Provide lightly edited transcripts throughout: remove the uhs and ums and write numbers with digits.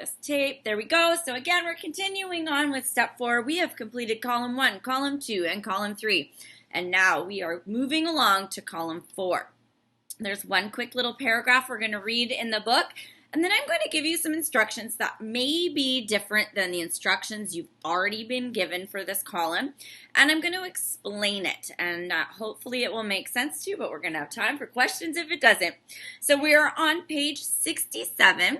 this tape. There we go. So again, we're continuing on with step 4. We have completed column 1, column 2, and column 3. And now we are moving along to column 4. There's one quick little paragraph we're going to read in the book, and then I'm going to give you some instructions that may be different than the instructions you've already been given for this column, and I'm going to explain it, and hopefully it will make sense to you, but we're going to have time for questions if it doesn't. So we are on page 67,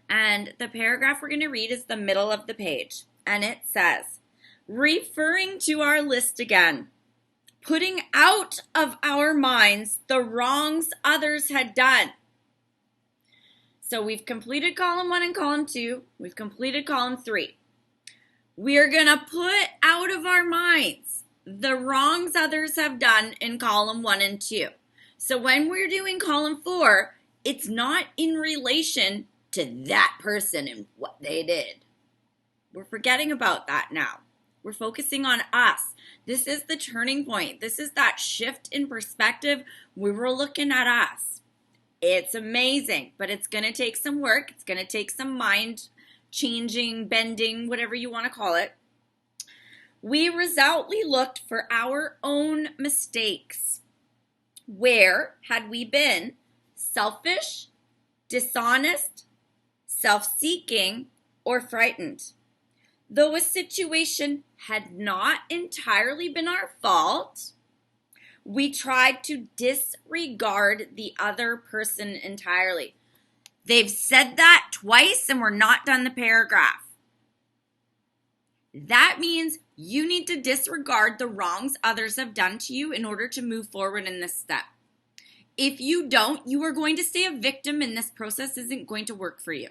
and the paragraph we're going to read is the middle of the page, and it says, referring to our list again, putting out of our minds the wrongs others had done. So we've completed column 1 and column 2. We've completed column 3. We are going to put out of our minds the wrongs others have done in column 1 and 2. So when we're doing column 4, it's not in relation to that person and what they did. We're forgetting about that now. We're focusing on us. This is the turning point. This is that shift in perspective. We were looking at us. It's amazing, but it's going to take some work. It's going to take some mind changing, bending, whatever you want to call it. We resolutely looked for our own mistakes. Where had we been selfish, dishonest, self-seeking, or frightened? Though a situation had not entirely been our fault, we tried to disregard the other person entirely. They've said that twice and we're not done the paragraph. That means you need to disregard the wrongs others have done to you in order to move forward in this step. If you don't, you are going to stay a victim and this process isn't going to work for you.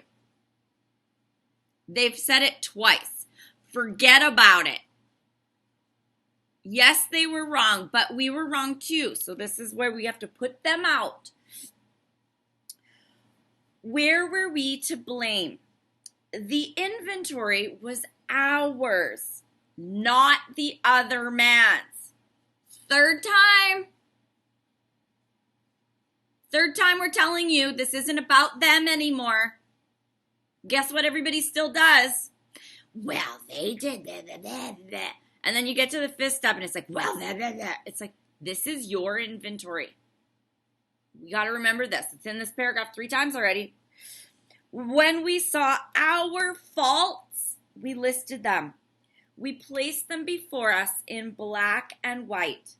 They've said it twice. Forget about it. Yes, they were wrong, but we were wrong too. So this is where we have to put them out. Where were we to blame? The inventory was ours, not the other man's. Third time we're telling you this isn't about them anymore. Guess what everybody still does? Well, they did that. And then you get to the 5th step and it's like, well, it's like, this is your inventory. You got to remember this. It's in this paragraph 3 times already. When we saw our faults, we listed them. We placed them before us in black and white.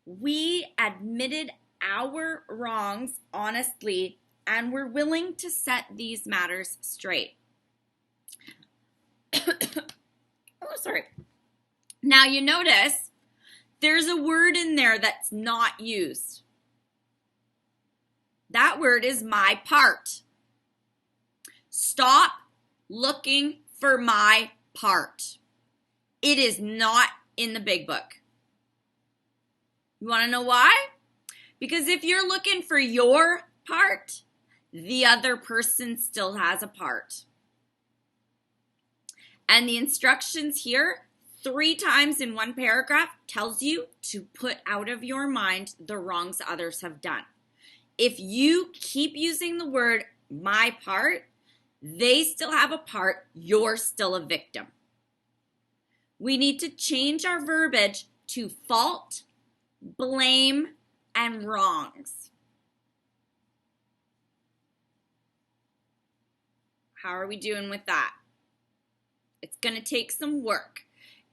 We admitted our wrongs honestly and were willing to set these matters straight. Oh, sorry. Now you notice there's a word in there that's not used. That word is my part. Stop looking for my part. It is not in the big book. You want to know why? Because if you're looking for your part, the other person still has a part. And the instructions here, 3 times in one paragraph, tells you to put out of your mind the wrongs others have done. If you keep using the word my part, they still have a part, you're still a victim. We need to change our verbiage to fault, blame, and wrongs. How are we doing with that? It's going to take some work.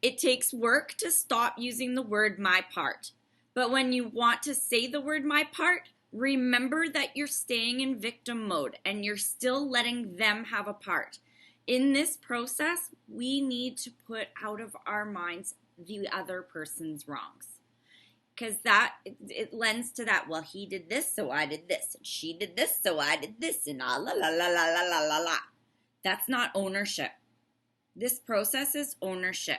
It takes work to stop using the word my part. But when you want to say the word my part, remember that you're staying in victim mode and you're still letting them have a part. In this process, we need to put out of our minds the other person's wrongs. Because it lends to that, well, he did this, so I did this. And she did this, so I did this. And la la la la la la la la. That's not ownership. This process is ownership.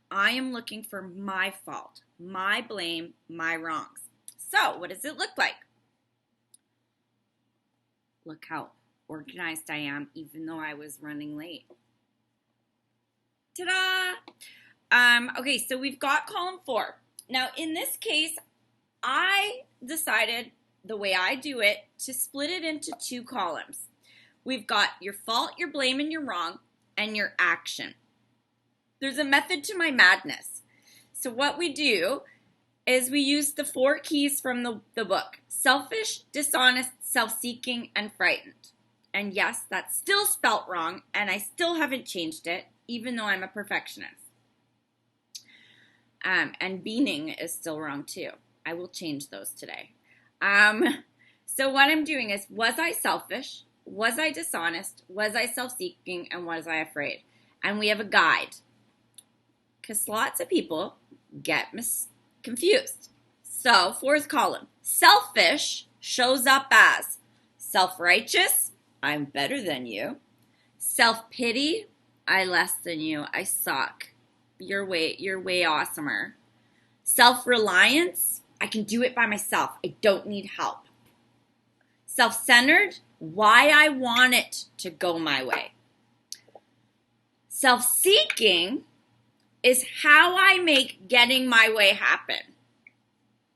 I am looking for my fault, my blame, my wrongs. So what does it look like? Look how organized I am, even though I was running late. Ta-da! Okay, so we've got column 4. Now, in this case, I decided, the way I do it, to split it into 2 columns. we've got your fault, your blame, and your wrong, and your action. There's a method to my madness. So what we do is we use the 4 keys from the book: selfish, dishonest, self-seeking, and frightened. And yes, that's still spelt wrong, and I still haven't changed it, even though I'm a perfectionist. And being is still wrong too. I will change those today. So what I'm doing is, was I selfish? Was I dishonest? Was I self-seeking? And was I afraid? And we have a guide, because lots of people get confused. So 4th column, selfish shows up as self-righteous, I'm better than you. Self-pity, I less than you, I suck. You're way awesomer. Self-reliance, I can do it by myself. I don't need help. Self-centered, why I want it to go my way. Self-seeking is how I make getting my way happen.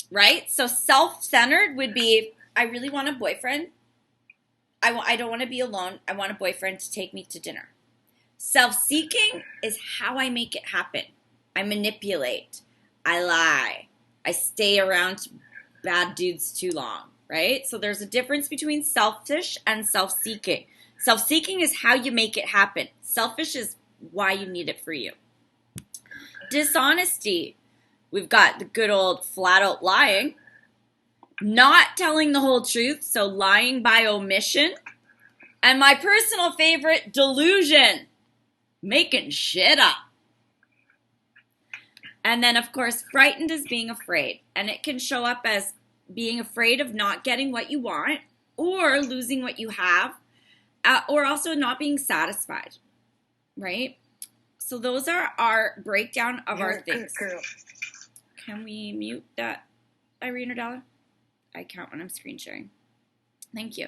Right? So self-centered would be, I really want a boyfriend. I don't want to be alone. I want a boyfriend to take me to dinner. Self-seeking is how I make it happen. I manipulate. I lie. I stay around bad dudes too long, right? So there's a difference between selfish and self-seeking. Self-seeking is how you make it happen. Selfish is why you need it for you. Dishonesty. We've got the good old flat out lying. Not telling the whole truth, so lying by omission. And my personal favorite, delusion. Making shit up. And then, of course, frightened is being afraid. And it can show up as being afraid of not getting what you want, or losing what you have, or also not being satisfied, right? So those are our breakdown of our things. Can we mute that, Irene or Della? I can't when I'm screen sharing. Thank you.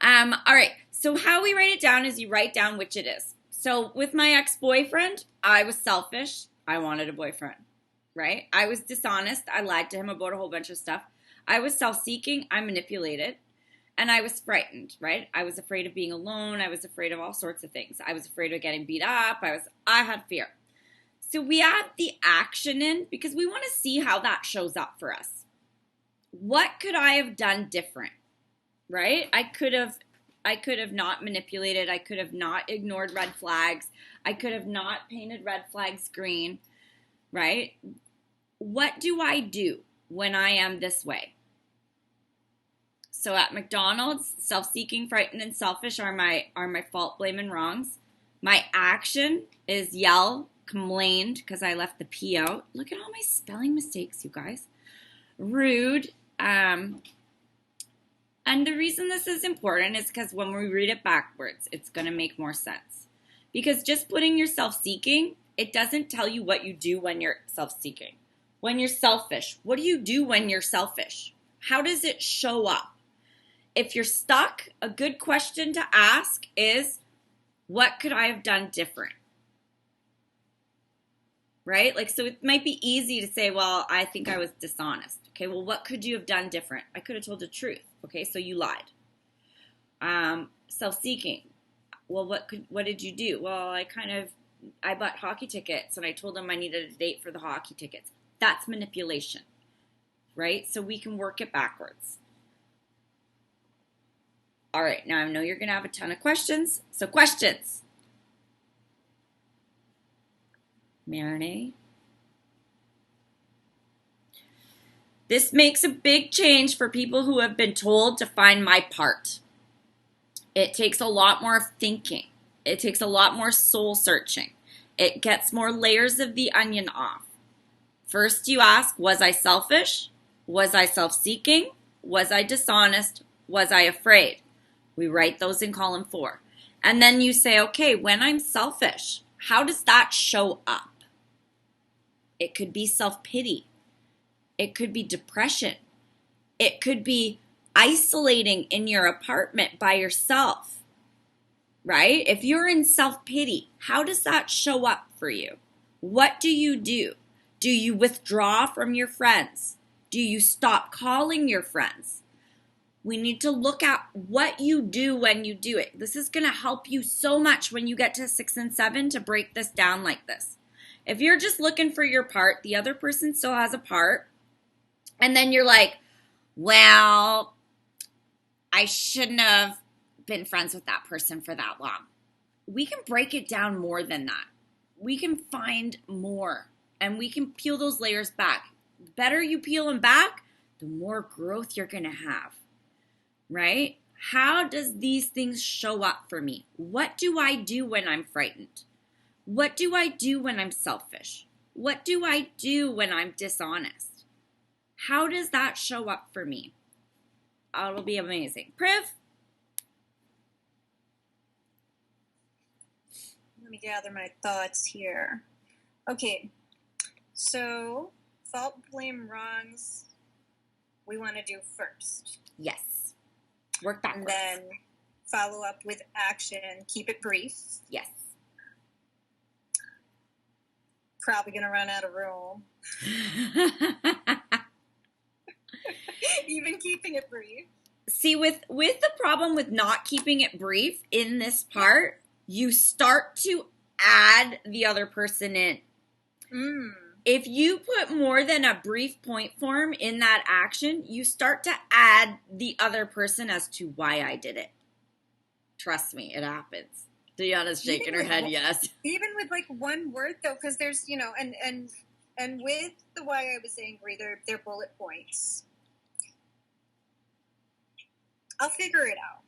All right. So how we write it down is you write down which it is. So with my ex-boyfriend, I was selfish. I wanted a boyfriend, right? I was dishonest. I lied to him about a whole bunch of stuff. I was self-seeking. I manipulated. And I was frightened, right? I was afraid of being alone. I was afraid of all sorts of things. I was afraid of getting beat up. I had fear. So we add the action in because we want to see how that shows up for us. What could I have done different, right? I could have not manipulated. I could have not ignored red flags. I could have not painted red flags green, right? What do I do when I am this way? So at McDonald's, self-seeking, frightened, and selfish are my fault, blame, and wrongs. My action is yell, complained, because I left the P out. Look at all my spelling mistakes, you guys. Rude. And the reason this is important is because when we read it backwards, it's going to make more sense. Because just putting your self-seeking, it doesn't tell you what you do when you're self-seeking. When you're selfish, what do you do when you're selfish? How does it show up? If you're stuck, a good question to ask is, what could I have done different? Right? Like, so it might be easy to say, well, I think I was dishonest. Okay, well, what could you have done different? I could have told the truth. Okay, so you lied. Self-seeking. Well, what did you do? Well, I bought hockey tickets and I told them I needed a date for the hockey tickets. That's manipulation, right? So we can work it backwards. All right, now I know you're going to have a ton of questions. So questions. Marinate. This makes a big change for people who have been told to find my part. It takes a lot more thinking. It takes a lot more soul searching. It gets more layers of the onion off. First you ask, was I selfish? Was I self-seeking? Was I dishonest? Was I afraid? We write those in column 4. And then you say, okay, when I'm selfish, how does that show up? It could be self-pity. It could be depression. It could be isolating in your apartment by yourself, right? If you're in self-pity, how does that show up for you? What do you do? Do you withdraw from your friends? Do you stop calling your friends? We need to look at what you do when you do it. This is going to help you so much when you get to 6 and 7 to break this down like this. If you're just looking for your part, the other person still has a part, and then you're like, well, I shouldn't have been friends with that person for that long. We can break it down more than that. We can find more, and we can peel those layers back. The better you peel them back, the more growth you're going to have, right? How does these things show up for me? What do I do when I'm frightened? What do I do when I'm selfish? What do I do when I'm dishonest? How does that show up for me? Oh, it'll be amazing. Priv? Let me gather my thoughts here. Okay, so fault, blame, wrongs, we want to do first. Yes. Work backwards. And then follow up with action. Keep it brief. Yes. Probably going to run out of room. Even keeping it brief. See, with the problem with not keeping it brief in this part, you start to add the other person in. If you put more than a brief point form in that action, you start to add the other person as to why I did it. Trust me, it happens. Deanna's shaking her head, yes. Even with like one word though, because there's, you know, and with the why I was angry, they're bullet points. I'll figure it out.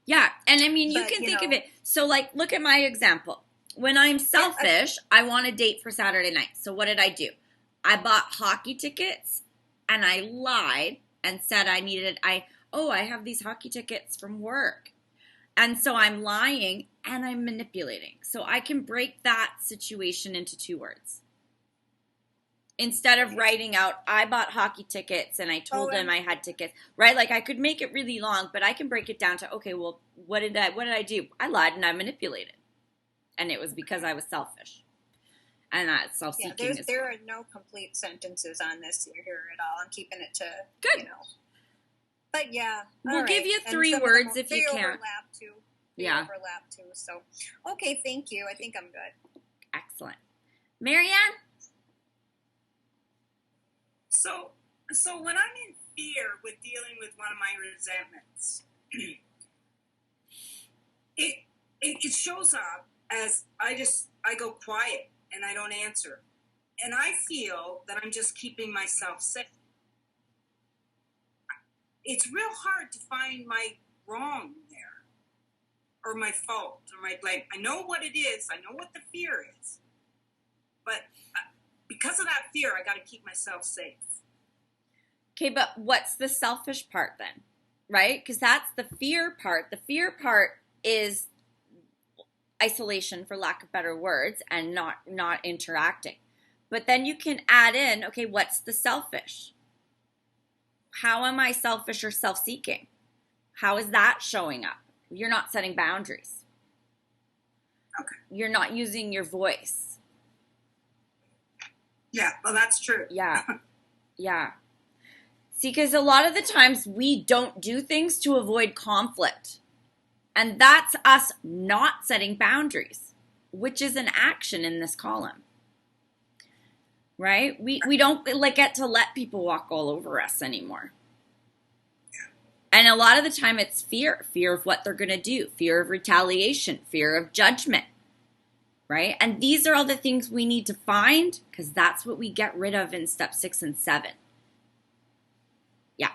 Yeah, and I mean, you can think of it. So like, look at my example. When I'm selfish, I want a date for Saturday night. So what did I do? I bought hockey tickets and I lied and said I have these hockey tickets from work. And so I'm lying and I'm manipulating. So I can break that situation into 2 words. Instead of writing out, I bought hockey tickets and I told them I had tickets, right? Like I could make it really long, but I can break it down to, okay, well, what did I do? I lied and I manipulated. And it was because I was selfish. And that's self-seeking. Yeah, there are no complete sentences on this here at all. I'm keeping it to, good. You know. But yeah. We'll give you 3 words if you can. They overlap too. So, okay, thank you. I think I'm good. Excellent. Marianne? So when I'm in fear with dealing with one of my resentments, it shows up as I go quiet and I don't answer. And I feel that I'm just keeping myself safe. It's real hard to find my wrong there, or my fault, or my blame. I know what it is. I know what the fear is. But because of that fear, I got to keep myself safe. Okay, but what's the selfish part then? Right? Because that's the fear part. The fear part is isolation, for lack of better words, and not interacting. But then you can add in, okay, what's the selfish? How am I selfish or self-seeking? How is that showing up? You're not setting boundaries. Okay. You're not using your voice. Yeah, well, that's true. Yeah. Yeah. See, because a lot of the times we don't do things to avoid conflict. And that's us not setting boundaries, which is an action in this column. Right? We don't get to let people walk all over us anymore. And a lot of the time it's fear of what they're going to do, fear of retaliation, fear of judgment. Right? And these are all the things we need to find, because that's what we get rid of in step 6 and 7. Yeah.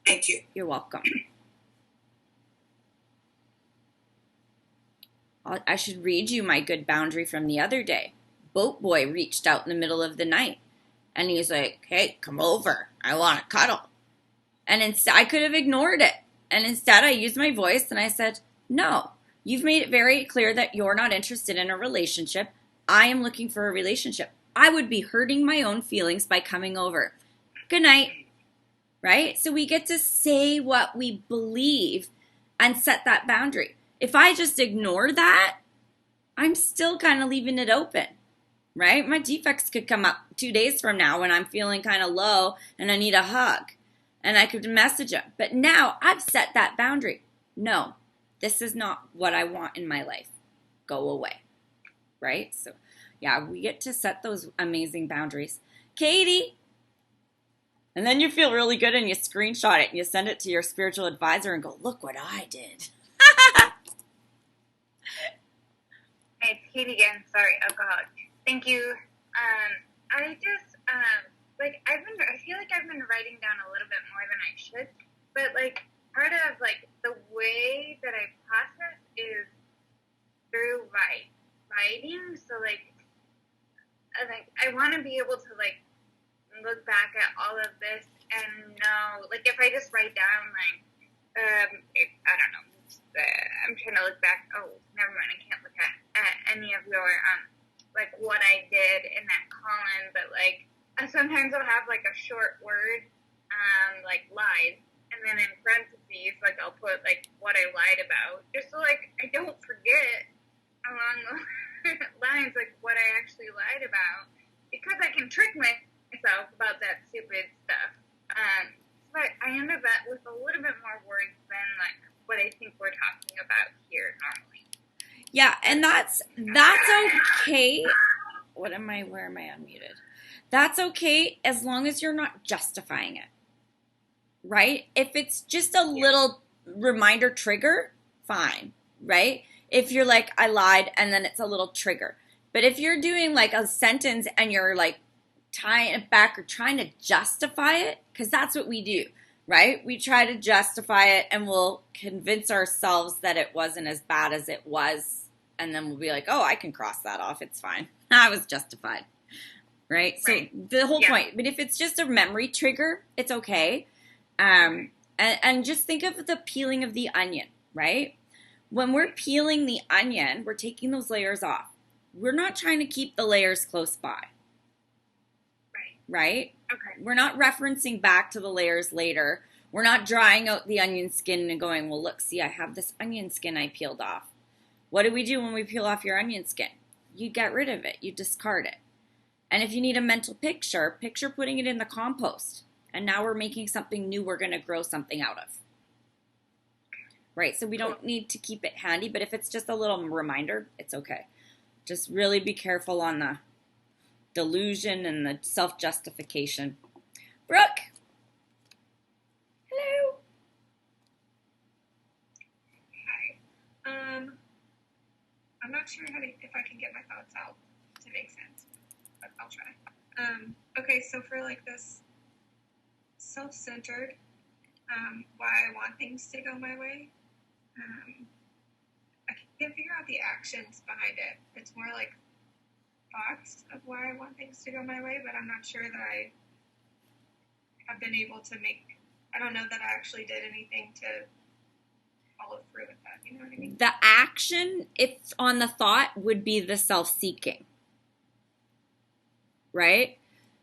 Thank you. You're welcome. I should read you my good boundary from the other day. Boat boy reached out in the middle of the night and he's like, hey, come over. I want to cuddle. And instead, I could have ignored it. And instead I used my voice and I said, no, you've made it very clear that you're not interested in a relationship. I am looking for a relationship. I would be hurting my own feelings by coming over. Good night. Right? So we get to say what we believe and set that boundary. If I just ignore that, I'm still kind of leaving it open, right? My defects could come up 2 days from now when I'm feeling kind of low and I need a hug. and I could message them. But now I've set that boundary. No, this is not what I want in my life. Go away. Right? So, yeah, we get to set those amazing boundaries. Katie! And then you feel really good and you screenshot it and you send it to your spiritual advisor and go, look what I did. Hey, it's Katie again. Sorry, alcoholic. Thank you. I just, I feel like I've been writing down a little bit more than I should, but, like, part of, like, the way that I process is through writing, so, like, I want to be able to, like, look back at all of this and know, like, if I just write down, like, I don't know, I'm trying to look back, oh, never mind, I can't look at any of your, like, what I did in that column, but, like, sometimes I'll have, like, a short word, like, lies, and then in parentheses, like, I'll put, like, what I lied about, just so, like, I don't forget along the lines, like, what I actually lied about, because I can trick myself about that stupid stuff. But I end up with a little bit more words than, like, what I think we're talking about here normally. Yeah, and that's okay. Where am I unmuted? That's okay as long as you're not justifying it. Right? If it's just a little reminder trigger, fine, right? If you're like, I lied, and then it's a little trigger. But if you're doing like a sentence and you're like tying it back or trying to justify it, because that's what we do, right? We try to justify it and we'll convince ourselves that it wasn't as bad as it was. And then we'll be like, oh, I can cross that off. It's fine. I was justified. Right? So the whole point. But if it's just a memory trigger, it's okay. And just think of the peeling of the onion, right? When we're peeling the onion, we're taking those layers off. We're not trying to keep the layers close by. Right? Okay. We're not referencing back to the layers later. We're not drying out the onion skin and going, well, look, see, I have this onion skin I peeled off. What do we do when we peel off your onion skin? You get rid of it. You discard it. And if you need a mental picture putting it in the compost. And now we're making something new we're going to grow something out of. Right? So we don't need to keep it handy, but if it's just a little reminder, it's okay. Just really be careful on the delusion and the self-justification. Brooke? Hello? Hi. I'm not sure if I can get my thoughts out to make sense, but I'll try. Okay, so for like this self-centered, why I want things to go my way, I can't figure out the actions behind it. It's more like thoughts of why I want things to go my way, but I'm not sure that I have been able to I don't know that I actually did anything to follow through with that. You know what I mean? The action, if on the thought, would be the self-seeking. Right?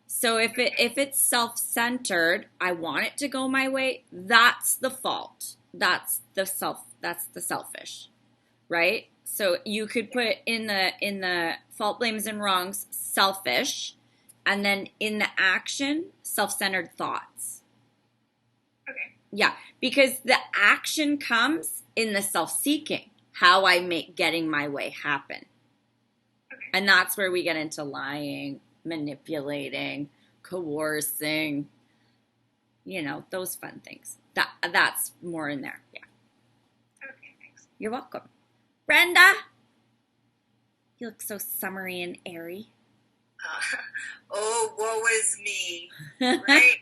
So if it's self-centered, I want it to go my way, that's the fault. That's the selfish. Right? So you could put in the fault, blames, and wrongs, selfish, and then in the action, self-centered thoughts. Okay. Yeah, because the action comes in the self-seeking, how I make getting my way happen. Okay. And that's where we get into lying, manipulating, coercing, those fun things. That's more in there. Yeah. Okay, thanks. You're welcome. Brenda, you look so summery and airy. Oh, woe is me, right?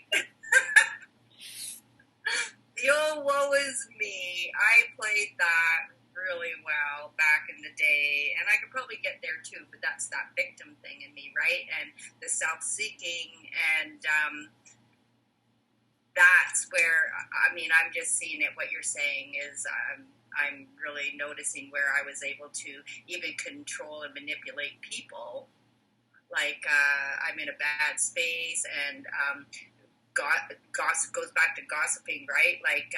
The old woe is me. I played that really well back in the day, and I could probably get there too, but that's that victim thing in me, right? And the self-seeking, and that's where, I'm just seeing it. What you're saying is I'm really noticing where I was able to even control and manipulate people. Like I'm in a bad space, and gossip goes back to gossiping, right? Like,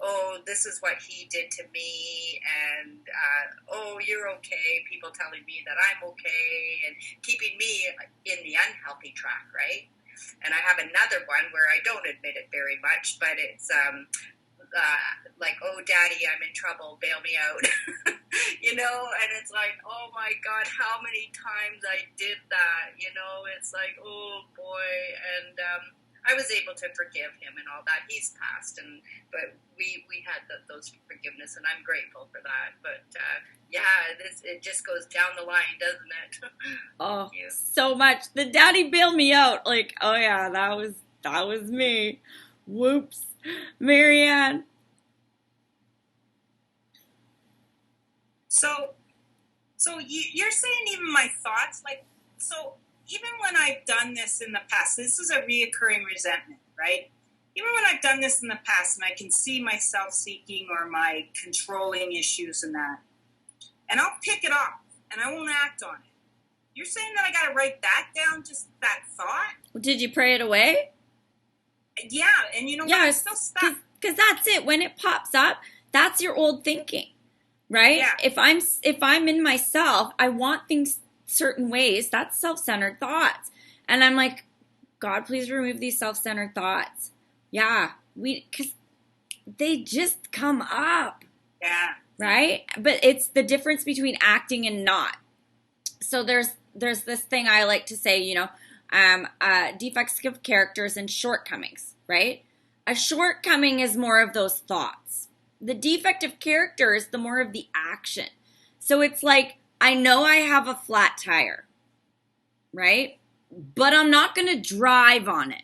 oh, this is what he did to me, and oh, you're okay. People telling me that I'm okay, and keeping me in the unhealthy track, right? And I have another one where I don't admit it very much, but it's like, oh, daddy, I'm in trouble, bail me out. And it's like, oh my God, how many times I did that, it's like, oh boy. And I was able to forgive him and all that. He's passed, but we had those forgiveness, and I'm grateful for that. But it just goes down the line, doesn't it? Oh, so much. The daddy bailed me out. Like, oh yeah, that was me. Whoops. Marianne. So you're saying even my thoughts, even when I've done this in the past, this is a reoccurring resentment, right? Even when I've done this in the past and I can see my self-seeking or my controlling issues and that, and I'll pick it up and I won't act on it. You're saying that I got to write that down, just that thought? Did you pray it away? Yeah, and what? I'm still stuck. Because that's it. When it pops up, that's your old thinking, right? Yeah. If I'm in myself, I want things certain ways. That's self-centered thoughts. And I'm like, God, please remove these self-centered thoughts. Yeah, because they just come up. Yeah. Right? But it's the difference between acting and not. So there's this thing I like to say, defects of characters and shortcomings, right? A shortcoming is more of those thoughts. The defect of character is the more of the action. So it's like, I know I have a flat tire, right? But I'm not going to drive on it.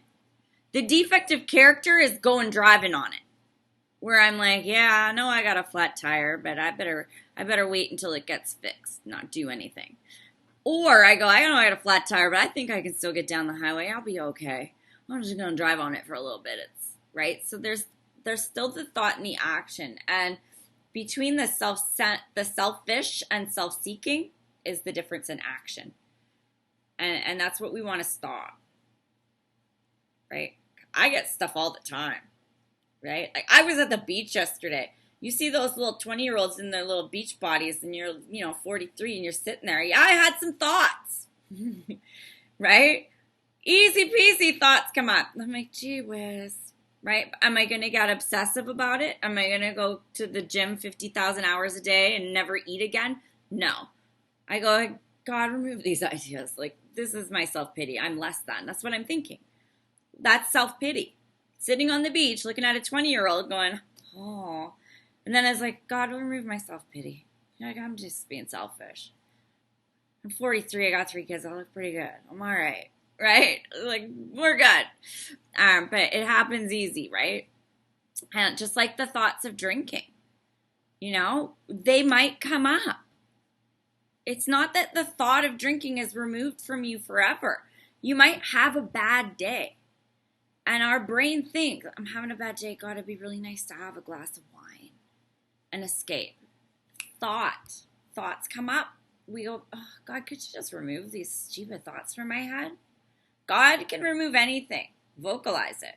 The defect of character is going driving on it. Where I'm like, yeah, I know I got a flat tire, but I better wait until it gets fixed, not do anything. Or I know I got a flat tire, but I think I can still get down the highway. I'll be okay. I'm just gonna drive on it for a little bit. It's right. So there's still the thought and the action, and between the selfish and self-seeking is the difference in action, and that's what we want to stop. Right? I get stuff all the time. Right? Like I was at the beach yesterday. You see those little 20-year-olds in their little beach bodies and you're, 43 and you're sitting there. Yeah, I had some thoughts. Right? Easy peasy thoughts come up. I'm like, gee whiz. Right? Am I going to get obsessive about it? Am I going to go to the gym 50,000 hours a day and never eat again? No. I go, God, remove these ideas. Like, this is my self-pity. I'm less than. That's what I'm thinking. That's self-pity. Sitting on the beach looking at a 20-year-old going, oh. And then I was like, God, remove my self-pity. Like, I'm just being selfish. I'm 43. I got 3 kids. I look pretty good. I'm all right. Right? Like, we're good. But it happens easy, right? And just like the thoughts of drinking, they might come up. It's not that the thought of drinking is removed from you forever. You might have a bad day. And our brain thinks, I'm having a bad day. God, it'd be really nice to have a glass of wine and escape. Thoughts come up. We go, oh, God, could you just remove these stupid thoughts from my head? God can remove anything. Vocalize it,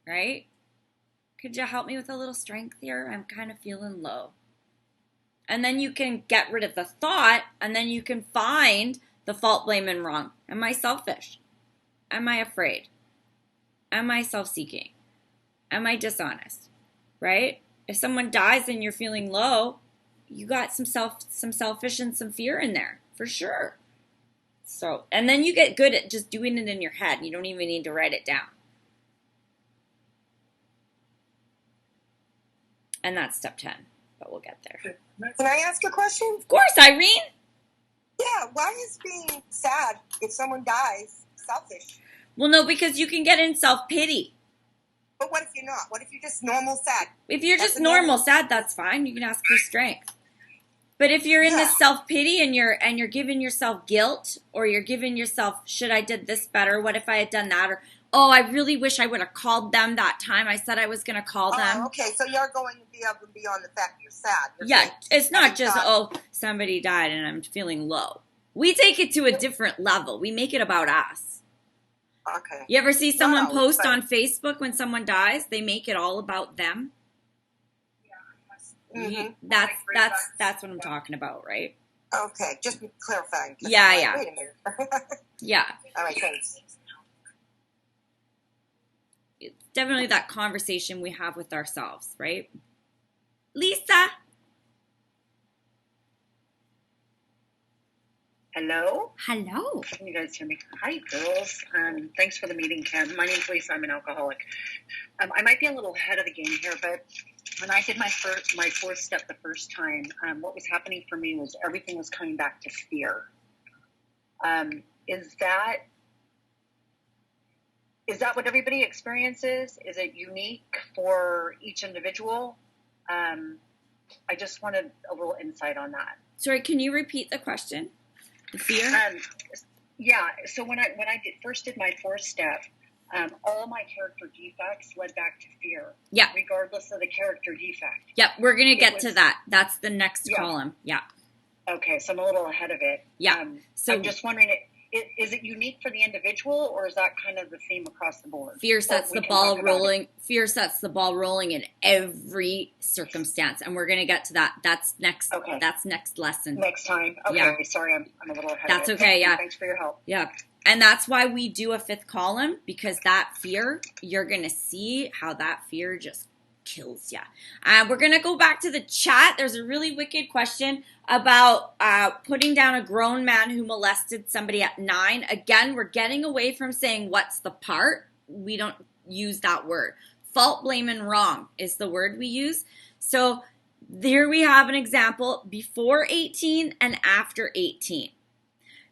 right? Could you help me with a little strength here? I'm kind of feeling low. And then you can get rid of the thought, and then you can find the fault, blame, and wrong. Am I selfish? Am I afraid? Am I self-seeking? Am I dishonest? Right? If someone dies and you're feeling low, you got some selfish and some fear in there, for sure. So, and then you get good at just doing it in your head. You don't even need to write it down. And that's step 10, but we'll get there. Can I ask a question? Of course, Irene. Yeah, why is being sad if someone dies selfish? Well, no, because you can get in self-pity. But what if you're not? What if you're just normal sad? If you're just normal sad, that's fine. You can ask for strength. But if you're in this self-pity and you're giving yourself guilt, or you're giving yourself, should I did this better? What if I had done that? Or, oh, I really wish I would have called them that time. I said I was going to call them. Okay, so you're going to be able to be on the fact you're sad. It's not just, somebody died and I'm feeling low. We take it to a different level. We make it about us. Okay. You ever see someone post on Facebook when someone dies? They make it all about them. Mm-hmm. That's what I'm talking about, right? Okay, just clarifying. Yeah. Wait a minute. Yeah. All right, thanks. definitely that conversation we have with ourselves, right? Lisa. Hello? Hello. Can you guys hear me? Hi, girls. Thanks for the meeting, Kim. My name's Lisa. I'm an alcoholic. I might be a little ahead of the game here, but when I did my fourth step the first time, what was happening for me was everything was coming back to fear. Is that what everybody experiences? Is it unique for each individual? I just wanted a little insight on that. Sorry, can you repeat the question? The fear? Yeah. So when I first did my fourth step, all my character defects led back to fear. Yeah. Regardless of the character defect. Yep, we're going to get to that. That's the next column. Yeah. Okay, so I'm a little ahead of it. Yeah. So I'm just wondering, is it unique for the individual, or is that kind of the theme across the board? Fear sets the ball rolling. Fear sets the ball rolling in every circumstance, and we're going to get to that. That's next. Okay. That's next lesson. Next time. Okay. Yeah. Sorry, I'm a little ahead. That's of it. okay. Yeah. Thanks for your help. Yeah. And that's why we do a fifth column, because that fear, you're going to see how that fear just kills you. We're going to go back to the chat. There's a really wicked question about putting down a grown man who molested somebody at 9. Again, we're getting away from saying what's the part. We don't use that word. Fault, blame, and wrong is the word we use. So there we have an example before 18 and after 18.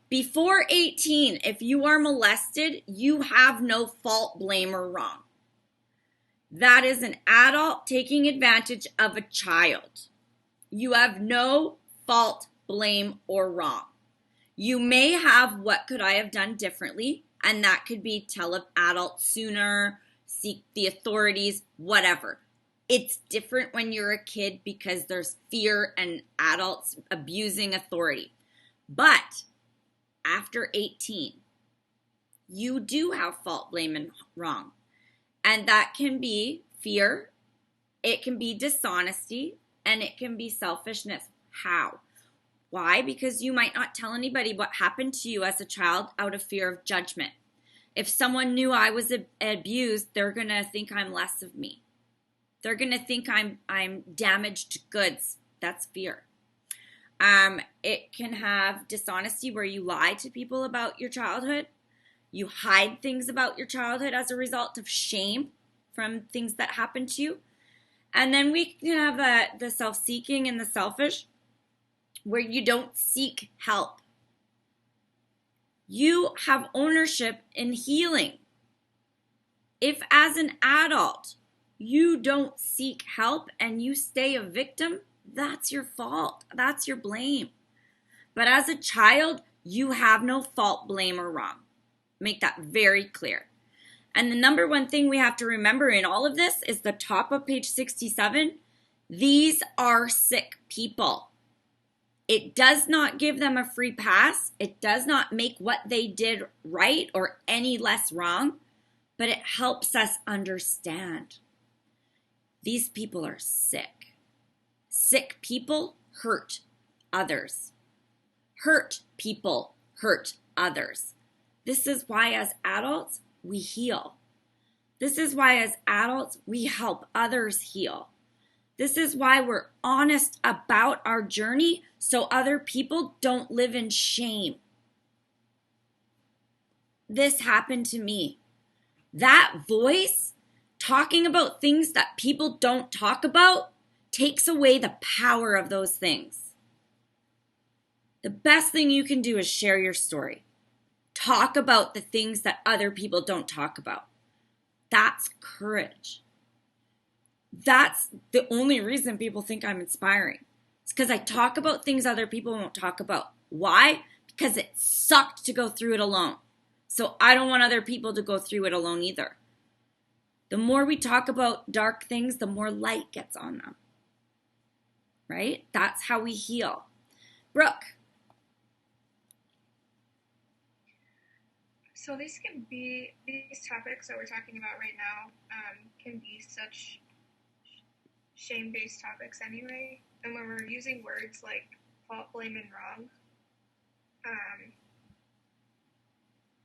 Before 18, if you are molested, you have no fault, blame, or wrong. That is an adult taking advantage of a child. You have no fault, blame, or wrong. You may have what could I have done differently, and that could be tell an adult sooner, seek the authorities, whatever. It's different when you're a kid because there's fear and adults abusing authority. But after 18, you do have fault, blame, and wrong. And that can be fear, it can be dishonesty, and it can be selfishness. How? Why? Because you might not tell anybody what happened to you as a child out of fear of judgment. If someone knew I was abused, they're going to think I'm less of me. They're going to think I'm damaged goods. That's fear. It can have dishonesty where you lie to people about your childhood. You hide things about your childhood as a result of shame from things that happened to you. And then we can have the self-seeking and the selfish, where you don't seek help. You have ownership in healing. If as an adult you don't seek help and you stay a victim, that's your fault. That's your blame. But as a child, you have no fault, blame, or wrong. Make that very clear. And the number one thing we have to remember in all of this is the top of page 67. These are sick people. It does not give them a free pass. It does not make what they did right or any less wrong, but it helps us understand. These people are sick. Sick people hurt others. Hurt people hurt others. This is why as adults, we heal. This is why as adults, we help others heal. This is why we're honest about our journey so other people don't live in shame. This happened to me. That voice talking about things that people don't talk about takes away the power of those things. The best thing you can do is share your story. Talk about the things that other people don't talk about. That's courage. That's the only reason people think I'm inspiring. It's because I talk about things other people won't talk about. Why? Because it sucked to go through it alone. So I don't want other people to go through it alone either. The more we talk about dark things, the more light gets on them. Right? That's how we heal. Brooke. So these topics that we're talking about right now can be such shame-based topics anyway. And when we're using words like fault, blame, and wrong,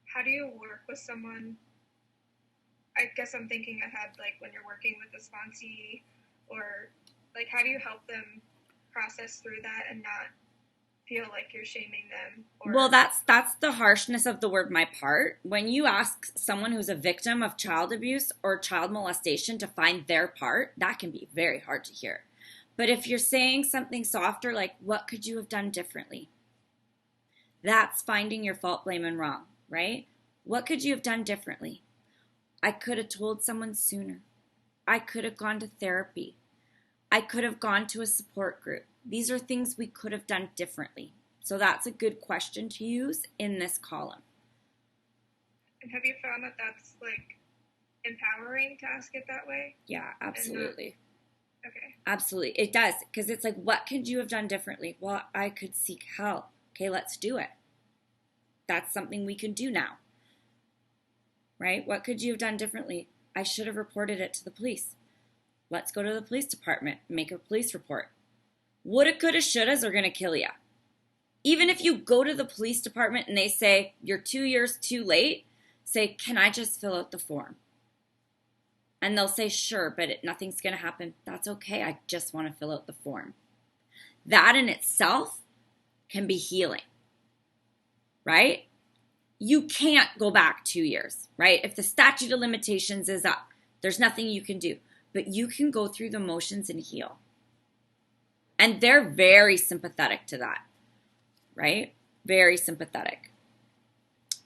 how do you work with someone I guess I'm thinking ahead, like when you're working with a sponsee, or like how do you help them process through that and not feel like you're shaming them? Or... Well, that's the harshness of the word my part. When you ask someone who's a victim of child abuse or child molestation to find their part, that can be very hard to hear. But if you're saying something softer, like, what could you have done differently? That's finding your fault, blame, and wrong, right? What could you have done differently? I could have told someone sooner. I could have gone to therapy. I could have gone to a support group. These are things we could have done differently. So that's a good question to use in this column. And have you found that that's like empowering to ask it that way? Yeah, absolutely. Okay. Absolutely. It does. Because it's like, what could you have done differently? Well, I could seek help. Okay, let's do it. That's something we can do now. Right? What could you have done differently? I should have reported it to the police. Let's go to the police department, make a police report. Woulda, coulda, shouldas are going to kill you. Even if you go to the police department and they say, you're 2 years too late, say, can I just fill out the form? And they'll say, sure, but nothing's going to happen. That's okay. I just want to fill out the form. That in itself can be healing, right? You can't go back 2 years, right? If the statute of limitations is up, there's nothing you can do. But you can go through the motions and heal. And they're very sympathetic to that, right? Very sympathetic.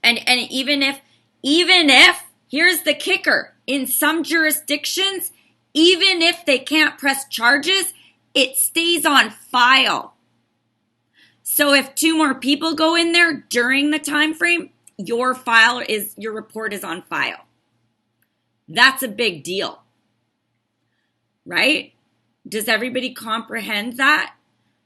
And even if, here's the kicker, in some jurisdictions, even if they can't press charges, it stays on file. So if 2 more people go in there during the time frame, your report is on file. That's a big deal, right? Does everybody comprehend that?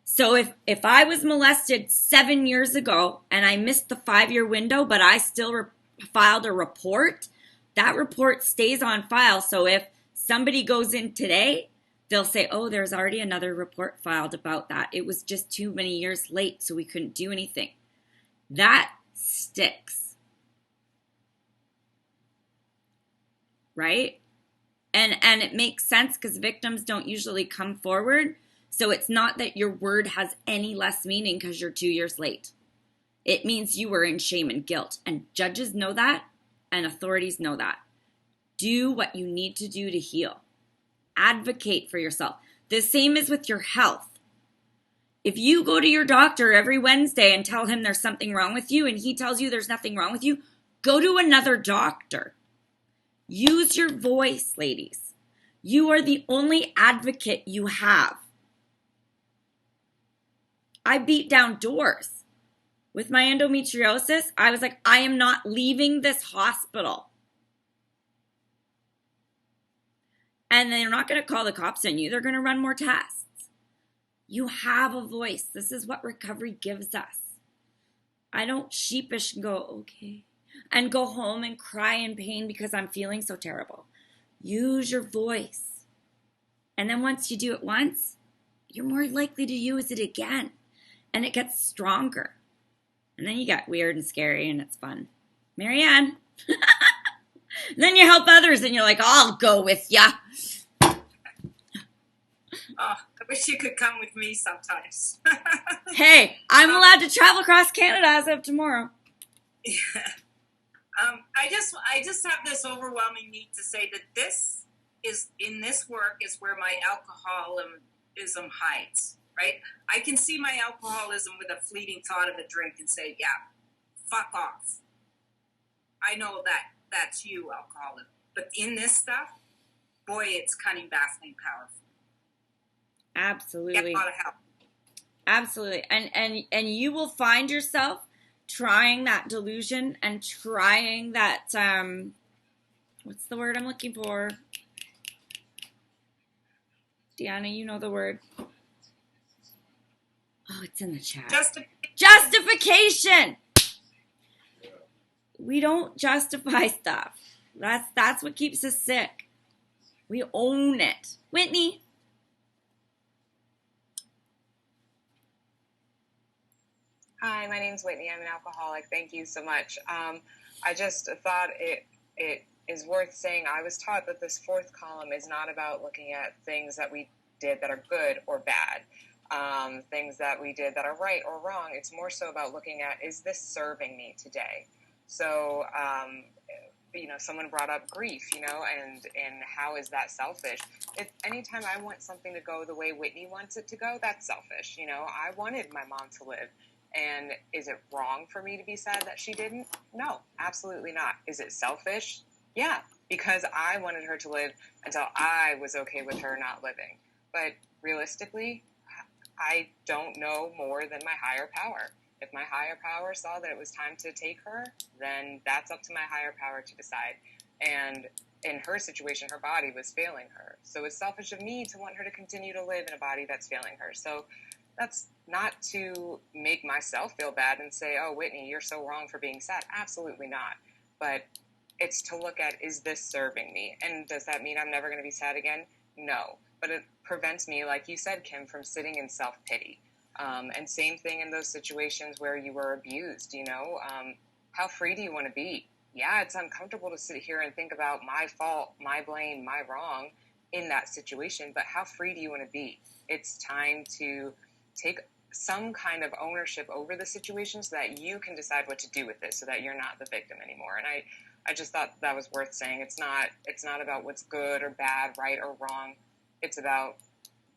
So if I was molested 7 years ago and I missed the 5-year window, but I still filed a report, that report stays on file. So if somebody goes in today, they'll say, oh, there's already another report filed about that. It was just too many years late, so we couldn't do anything. That sticks. Right? And it makes sense because victims don't usually come forward. So it's not that your word has any less meaning because you're 2 years late. It means you were in shame and guilt. And judges know that and authorities know that. Do what you need to do to heal. Advocate for yourself. The same is with your health. If you go to your doctor every Wednesday and tell him there's something wrong with you and he tells you there's nothing wrong with you, go to another doctor. Use your voice, ladies. You are the only advocate you have. I beat down doors. With my endometriosis, I was like, I am not leaving this hospital. And they're not going to call the cops on you. They're going to run more tests. You have a voice. This is what recovery gives us. I don't sheepish and go, okay, and go home and cry in pain because I'm feeling so terrible. Use your voice. And then once you do it once, you're more likely to use it again. And it gets stronger. And then you get weird and scary and it's fun. Marianne. Then you help others and you're like, I'll go with ya. Oh, I wish you could come with me sometimes. Hey, I'm allowed to travel across Canada as of tomorrow. Yeah. I just have this overwhelming need to say that this is, in this work, is where my alcoholism hides, right? I can see my alcoholism with a fleeting thought of a drink and say, yeah, fuck off. I know that's you, alcoholic. But in this stuff, boy, it's cunning, baffling, powerful. Absolutely. Get a lot of help. Absolutely. And you will find yourself trying that delusion and trying that, what's the word I'm looking for? Deanna, you know the word. Oh, it's in the chat. Justification. We don't justify stuff. That's what keeps us sick. We own it. Whitney. Hi, my name's Whitney. I'm an alcoholic. Thank you so much. I just thought it is worth saying. I was taught that this fourth column is not about looking at things that we did that are good or bad, things that we did that are right or wrong. It's more so about looking at, is this serving me today? So, someone brought up grief, and how is that selfish? Anytime I want something to go the way Whitney wants it to go, that's selfish. I wanted my mom to live. And is it wrong for me to be sad that she didn't? No, absolutely not. Is it selfish? Yeah, because I wanted her to live until I was okay with her not living. But realistically, I don't know more than my higher power. If my higher power saw that it was time to take her, then that's up to my higher power to decide. And in her situation, her body was failing her. So it's selfish of me to want her to continue to live in a body that's failing her. So that's not to make myself feel bad and say, oh, Whitney, you're so wrong for being sad. Absolutely not. But it's to look at, is this serving me? And does that mean I'm never going to be sad again? No. But it prevents me, like you said, Kim, from sitting in self-pity. And same thing in those situations where you were abused, how free do you want to be? Yeah, it's uncomfortable to sit here and think about my fault, my blame, my wrong in that situation, but how free do you want to be? It's time to take some kind of ownership over the situation so that you can decide what to do with it, so that you're not the victim anymore. And I just thought that was worth saying. It's not about what's good or bad, right or wrong. It's about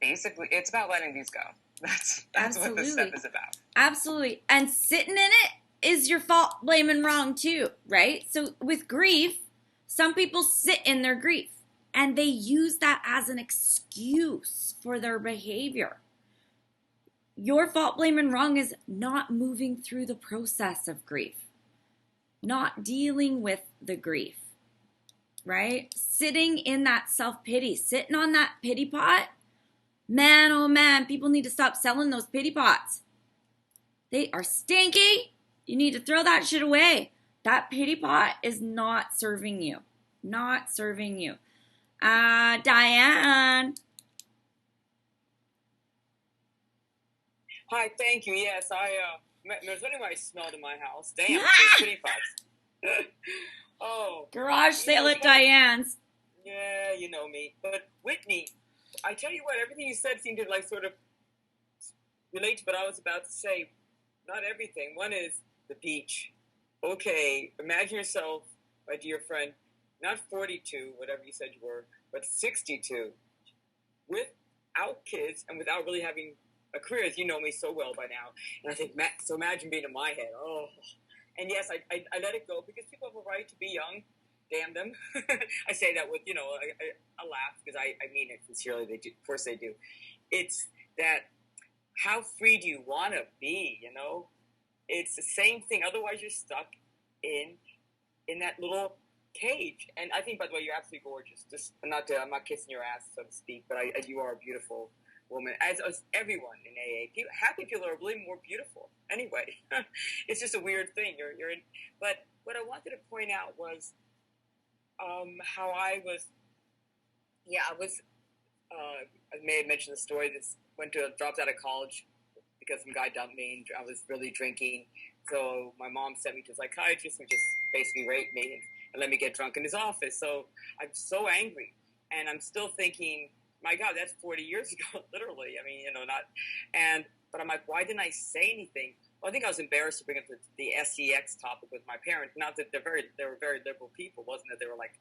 letting these go. That's what this step is about. Absolutely. And sitting in it is your fault, blame, and wrong too, right? So with grief, some people sit in their grief and they use that as an excuse for their behavior. Your fault, blame, and wrong is not moving through the process of grief, not dealing with the grief, right? Sitting in that self-pity, sitting on that pity pot. Man, oh man, people need to stop selling those pity pots. They are stinky. You need to throw that shit away. That pity pot is not serving you. Not serving you. Diane. Hi, thank you. Yes, there's anyway I smelled in my house. Damn, those pity pots. Oh. Garage sale at Diane's. Yeah, you know me. But Whitney, I tell you what, everything you said seemed to sort of relate to what I was about to say. Not everything. One is the beach. Okay, imagine yourself, my dear friend, not 42, whatever you said you were, but 62, without kids and without really having a career, as you know me so well by now. And I think, so imagine being in my head. Oh, and yes, I let it go because people have a right to be young. Damn them. I say that with, a laugh because I mean it sincerely. They do. Of course they do. It's that, how free do you want to be, It's the same thing. Otherwise, you're stuck in that little cage. And I think, by the way, you're absolutely gorgeous. I'm not kissing your ass, so to speak, but you are a beautiful woman, as everyone in AA. Happy people are really more beautiful. Anyway, it's just a weird thing. You're in. But what I wanted to point out was how I may have mentioned the story. Dropped out of college because some guy dumped me, and I was really drinking. So my mom sent me to a psychiatrist who just basically raped me and let me get drunk in his office. So I'm so angry, and I'm still thinking, my God, that's 40 years ago, literally. I mean, but I'm like, why didn't I say anything? Well, I think I was embarrassed to bring up the sex topic with my parents. Not that they were very liberal people. It wasn't that they were like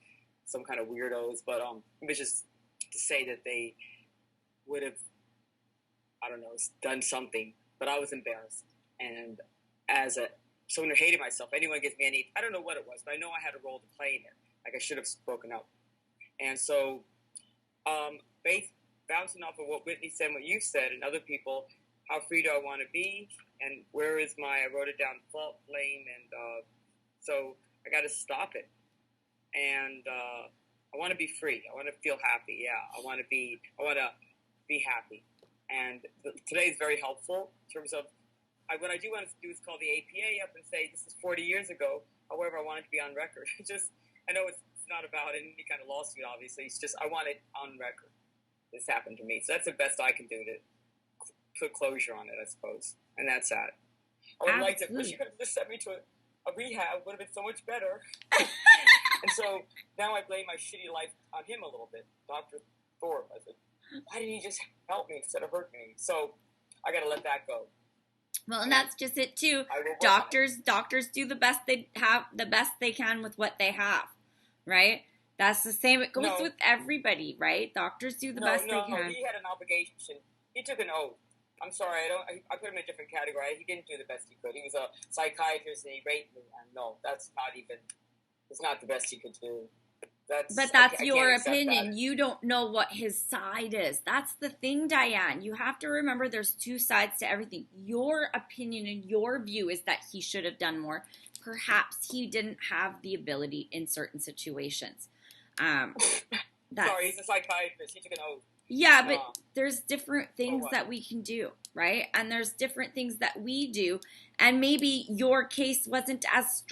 some kind of weirdos, but it was just to say that they would have, I don't know, done something. But I was embarrassed, and as someone who hated myself, anyone gives me I don't know what it was, but I know I had a role to play in it. Like, I should have spoken up. And so, bouncing off of what Whitney said, what you said, and other people, how free do I want to be? And where is I wrote it down, fault, blame, and so I got to stop it. And I want to be free. I want to feel happy. Yeah, I want to be happy. And today is very helpful in terms of what I do want to do is call the APA up and say, this is 40 years ago. However, I want it to be on record. I know it's not about any kind of lawsuit, obviously. It's just, I want it on record. This happened to me. So that's the best I can do to put closure on it, I suppose. And that's that. I would like to, wish you could have just sent me to a rehab. Would have been so much better. And so now I blame my shitty life on him a little bit, Dr. Thorpe. I said, why didn't he just help me instead of hurt me? So I got to let that go. Well, and that's just it too. I will work Doctors do the best they can with what they have, right? That's the same. It goes with everybody, right? Doctors do the best they can. No, he had an obligation. He took an oath. I'm sorry, I put him in a different category. He didn't do the best he could. He was a psychiatrist and he raped me. And no, it's not the best he could do. But that's your opinion. That. You don't know what his side is. That's the thing, Diane. You have to remember there's two sides to everything. Your opinion and your view is that he should have done more. Perhaps he didn't have the ability in certain situations. Sorry, he's a psychiatrist. He took an oath. Yeah, but there's different things that we can do, right? And there's different things that we do. And maybe your case wasn't as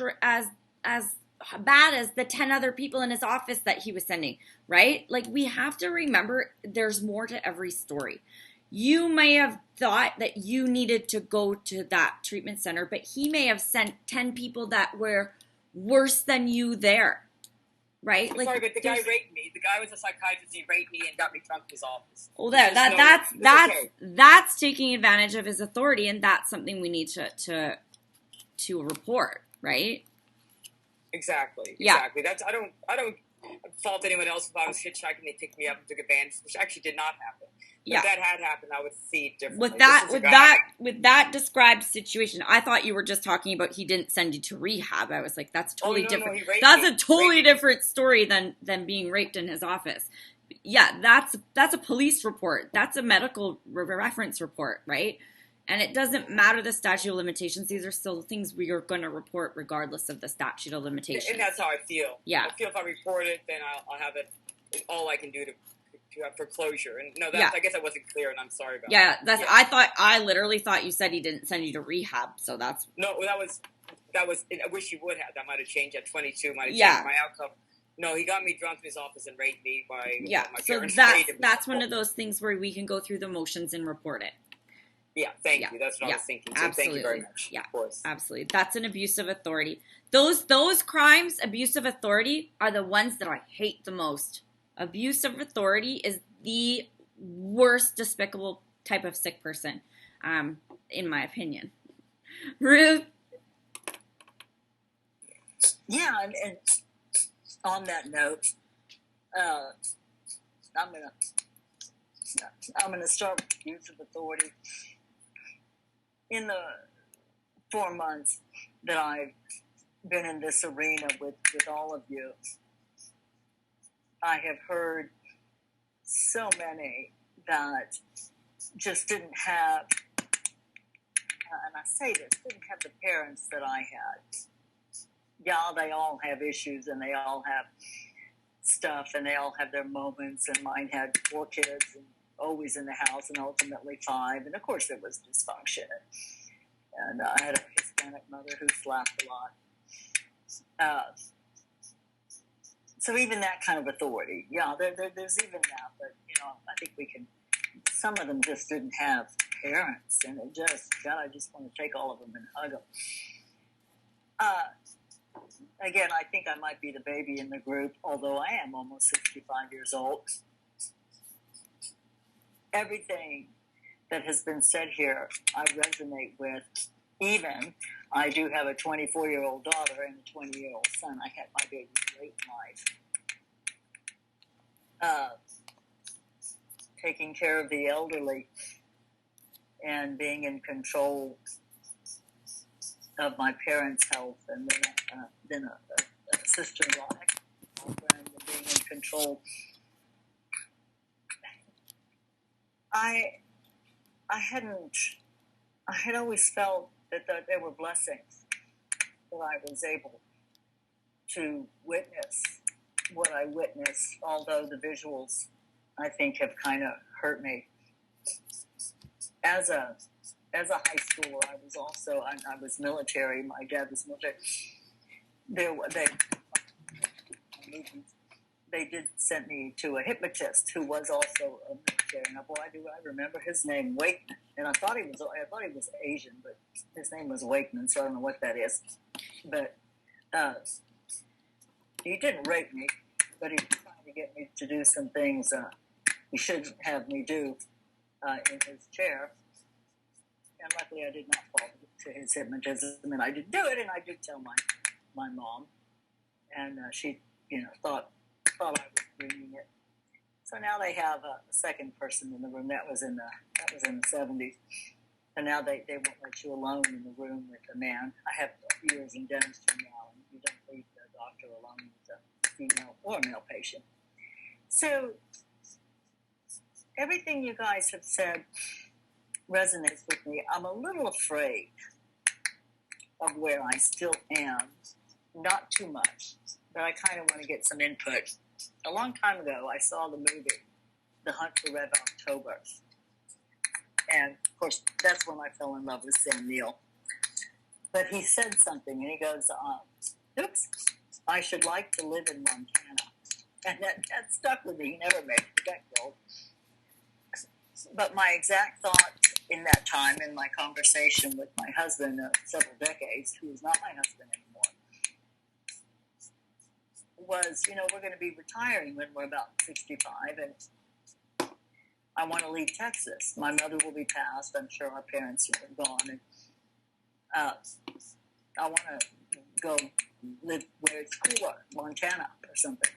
bad as the 10 other people in his office that he was sending, right? Like, we have to remember there's more to every story. You may have thought that you needed to go to that treatment center, but he may have sent 10 people that were worse than you there, right? I'm sorry, but the guy raped me. The guy was a psychiatrist. He raped me and got me drunk in his office. Well, that's taking advantage of his authority, and that's something we need to report, right? Exactly. Yeah. That's I don't fault anyone else if I was hitchhiking, they picked me up and took advantage, which actually did not happen. If that had happened, I would see it differently. With that described situation, I thought you were just talking about he didn't send you to rehab. I was like, that's totally different. That's a totally different story than being raped in his office. Yeah, that's a police report. That's a medical reference report, right? And it doesn't matter the statute of limitations. These are still things we are going to report regardless of the statute of limitations. And that's how I feel. Yeah. I feel if I report it, then I'll have it. It's all I can do to have foreclosure. And I guess I wasn't clear, and I'm sorry about that. Yeah, I literally thought you said he didn't send you to rehab, so that's... No, that was, I wish he would have. That might have changed at 22, might have changed my outcome. No, he got me drunk in his office and raped me by my parents. So that's one of those things where we can go through the motions and report it. Yeah, thank you. That's what I was thinking. So absolutely. Thank you very much. Yeah, of course. Absolutely. That's an abuse of authority. Those crimes, abuse of authority, are the ones that I hate the most. Abuse of authority is the worst despicable type of sick person, in my opinion. Ruth? Yeah, and on that note, I'm gonna start with abuse of authority. In the 4 months that I've been in this arena with all of you, I have heard so many that just didn't have, and I say this, didn't have the parents that I had. Yeah, they all have issues and they all have stuff and they all have their moments, and mine had 4 kids and always in the house and ultimately 5, and of course there was dysfunction, and I had a Hispanic mother who slapped a lot, so even that kind of authority, there's even that, but I think we can, some of them just didn't have parents, and it just, God, I just want to take all of them and hug them. Again, I think I might be the baby in the group, although I am almost 65 years old. Everything that has been said here, I resonate with. Even, I do have a 24-year-old daughter and a 20-year-old son. I had my baby late in life. Taking care of the elderly and being in control of my parents' health, and then a sister-in-law, ex-girlfriend, and being in control. I had always felt that there were blessings that I was able to witness what I witnessed, although the visuals, I think, have kind of hurt me. As a high schooler, I was also, I was military. My dad was military. They did send me to a hypnotist who was also a military. Now, boy, do I remember his name, Wakeman. And I thought he was Asian, but his name was Wakeman, so I don't know what that is. But he didn't rape me, but he was trying to get me to do some things he shouldn't have me do in his chair. And luckily I did not fall to his hypnotism, and I didn't do it, and I did tell my mom. And she, thought I was bringing it. So now they have a second person in the room. That was in the 70s. And now they won't let you alone in the room with a man. I have years in dentistry now, and you don't leave the doctor alone with a female or male patient. So everything you guys have said resonates with me. I'm a little afraid of where I still am. Not too much, but I kind of want to get some input. A long time ago, I saw the movie, The Hunt for Red October. And, of course, that's when I fell in love with Sam Neill. But he said something, and he goes, oops, I should like to live in Montana. And that stuck with me. He never made it that goal. But my exact thought in that time, in my conversation with my husband of several decades, who is not my husband anymore, was, we're going to be retiring when we're about 65, and I want to leave Texas. My mother will be passed. I'm sure our parents are gone. And I want to go live where it's cooler, Montana or something.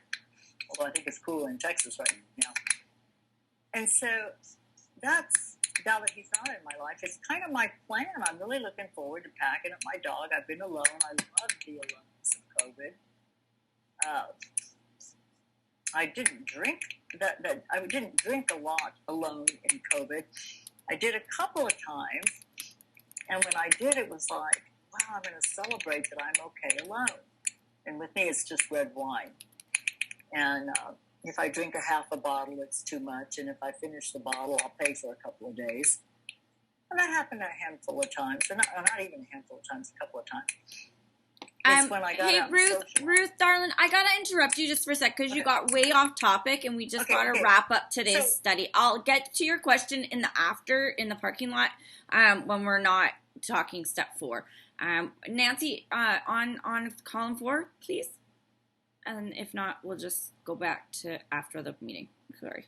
Although I think it's cooler in Texas right now. And so that's, now that he's not in my life, it's kind of my plan. I'm really looking forward to packing up my dog. I've been alone. I love to be alone since COVID. I didn't drink I didn't drink a lot alone in COVID. I did a couple of times, and when I did, it was like, wow, I'm going to celebrate that I'm okay alone. And with me, it's just red wine. And if I drink a half a bottle, it's too much. And if I finish the bottle, I'll pay for a couple of days. And that happened a handful of times, or not even a handful of times, a couple of times. Hey, Ruth, darling, I gotta interrupt you just for a sec because you got way off topic, and we just gotta wrap up today's study. I'll get to your question in the parking lot, when we're not talking step 4. Nancy, on column 4, please. And if not, we'll just go back to after the meeting. Sorry.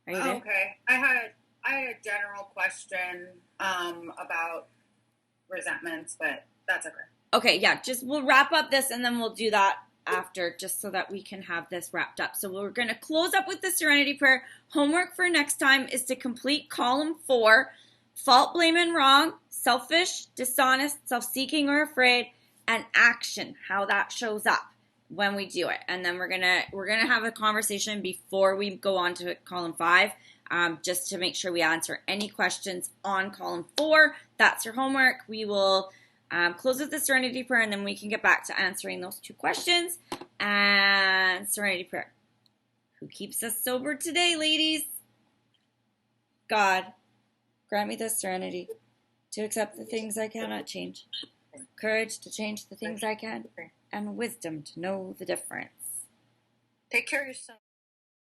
Are you there? Okay. I had a general question about resentments, but that's okay. Okay, yeah, we'll wrap up this and then we'll do that after, just so that we can have this wrapped up. So we're going to close up with the Serenity Prayer. Homework for next time is to complete column 4, fault, blame, and wrong, selfish, dishonest, self-seeking, or afraid, and action, how that shows up when we do it. And then we're gonna have a conversation before we go on to column 5, just to make sure we answer any questions on column 4. That's your homework. We will close with the Serenity Prayer, and then we can get back to answering those 2 questions. And Serenity Prayer. Who keeps us sober today, ladies? God, grant me the serenity to accept the things I cannot change, courage to change the things I can, and wisdom to know the difference. Take care of yourself.